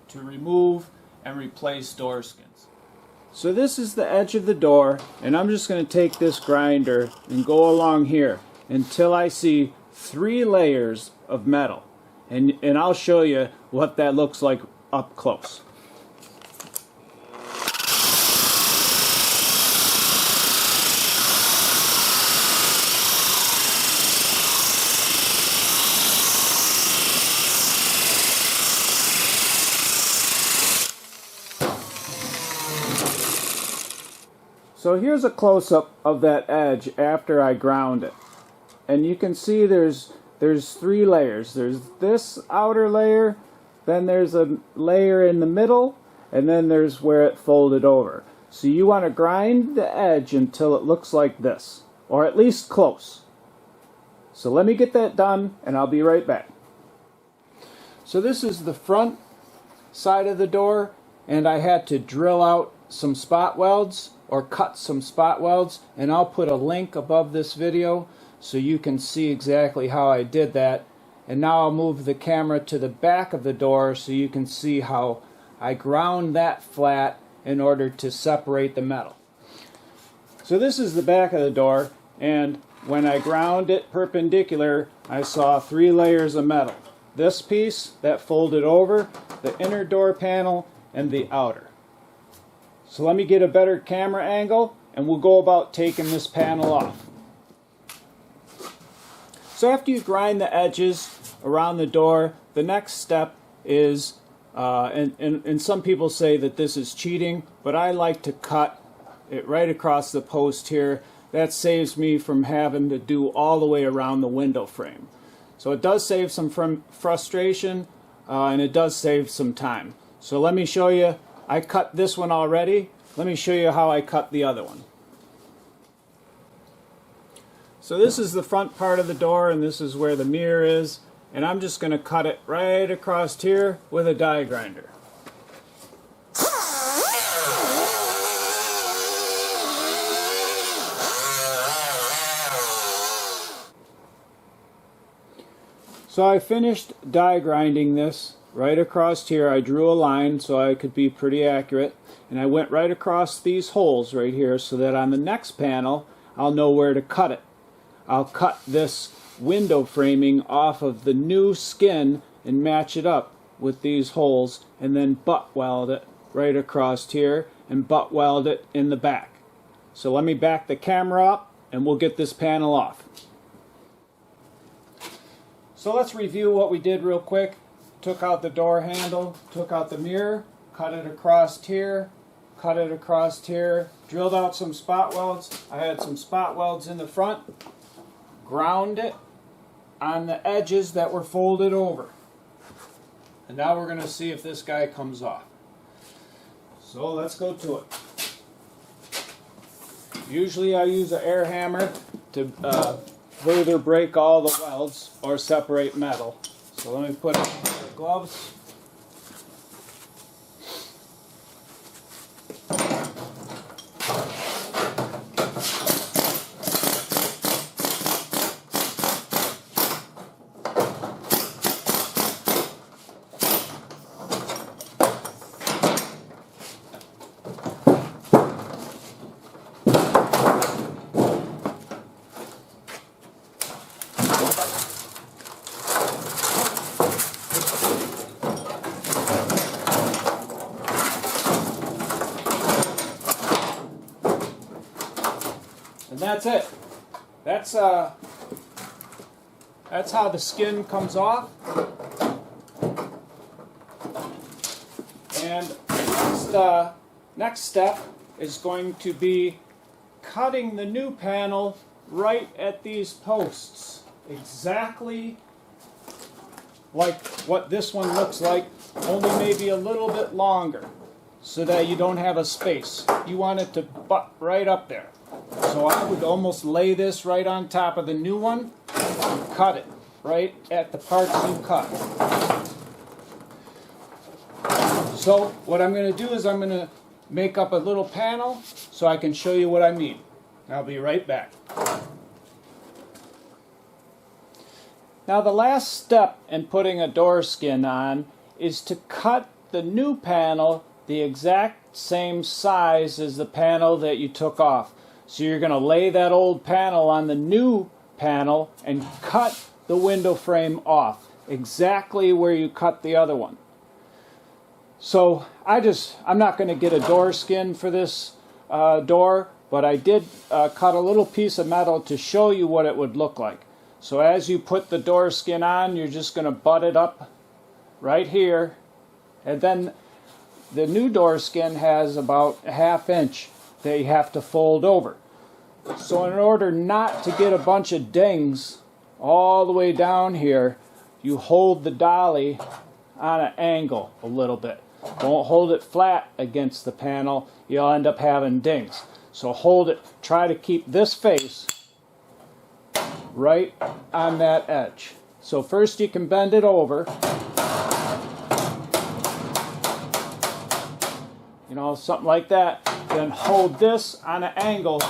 to remove and replace door skins. So this is the edge of the door, and I'm just going to take this grinder and go along here until I see 3 layers of metal. And I'll show you what that looks like up close. So here's a close-up of that edge after I ground it. And you can see there's 3 layers. There's this outer layer, then there's a layer in the middle, and then there's where it folded over. So you want to grind the edge until it looks like this, or at least close. So let me get that done, and I'll be right back. So this is the front side of the door, and I had to drill out some spot welds, or cut some spot welds, and I'll put a link above this video so you can see exactly how I did that. And now I'll move the camera to the back of the door so you can see how I ground that flat in order to separate the metal. So this is the back of the door, and when I ground it perpendicular, I saw 3 layers of metal. This piece that folded over, the inner door panel, and the outer. So let me get a better camera angle and we'll go about taking this panel off. So after you grind the edges around the door, the next step is, and some people say that this is cheating, but I like to cut it right across the post here. That saves me from having to do all the way around the window frame. So it does save some frustration and it does save some time. So let me show you. I cut this one already. Let me show you how I cut the other one. So this is the front part of the door, and this is where the mirror is, and I'm just going to cut it right across here with a die grinder. So I finished die grinding this right across here. I drew a line so I could be pretty accurate, and I went right across these holes right here so that on the next panel I'll know where to cut it. I'll cut this window framing off of the new skin and match it up with these holes, and then butt weld it right across here and butt weld it in the back. So let me back the camera up and we'll get this panel off. So let's review what we did real quick. Took out the door handle, took out the mirror, cut it across here, cut it across here, drilled out some spot welds. I had some spot welds in the front, ground it on the edges that were folded over. And now we're going to see if this guy comes off. So let's go to it. Usually I use an air hammer to further break all the welds or separate metal. So let me put on the gloves. And that's it. That's how the skin comes off. And next step is going to be cutting the new panel right at these posts, exactly like what this one looks like, only maybe a little bit longer, so that you don't have a space. You want it to butt right up there. So I would almost lay this right on top of the new one and cut it right at the parts you cut. So what I'm going to do is I'm going to make up a little panel so I can show you what I mean. I'll be right back. Now the last step in putting a door skin on is to cut the new panel the exact same size as the panel that you took off. So you're going to lay that old panel on the new panel and cut the window frame off exactly where you cut the other one. So I'm not going to get a door skin for this door, but I did cut a little piece of metal to show you what it would look like. So as you put the door skin on, you're just going to butt it up right here, and then the new door skin has about a ½ inch that you have to fold over. So in order not to get a bunch of dings all the way down here, you hold the dolly on an angle a little bit. Don't hold it flat against the panel, you'll end up having dings. So hold it, try to keep this face right on that edge. So first you can bend it over, you know, something like that. Then hold this on an angle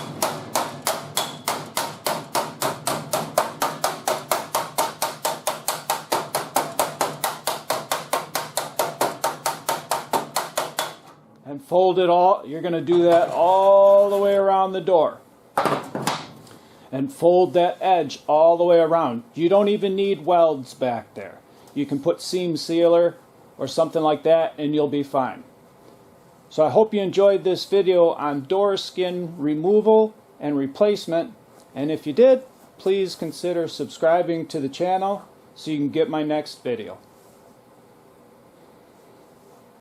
and fold it all. You're going to do that all the way around the door. And fold that edge all the way around. You don't even need welds back there. You can put seam sealer or something like that and you'll be fine. So I hope you enjoyed this video on door skin removal and replacement. And if you did, please consider subscribing to the channel so you can get my next video.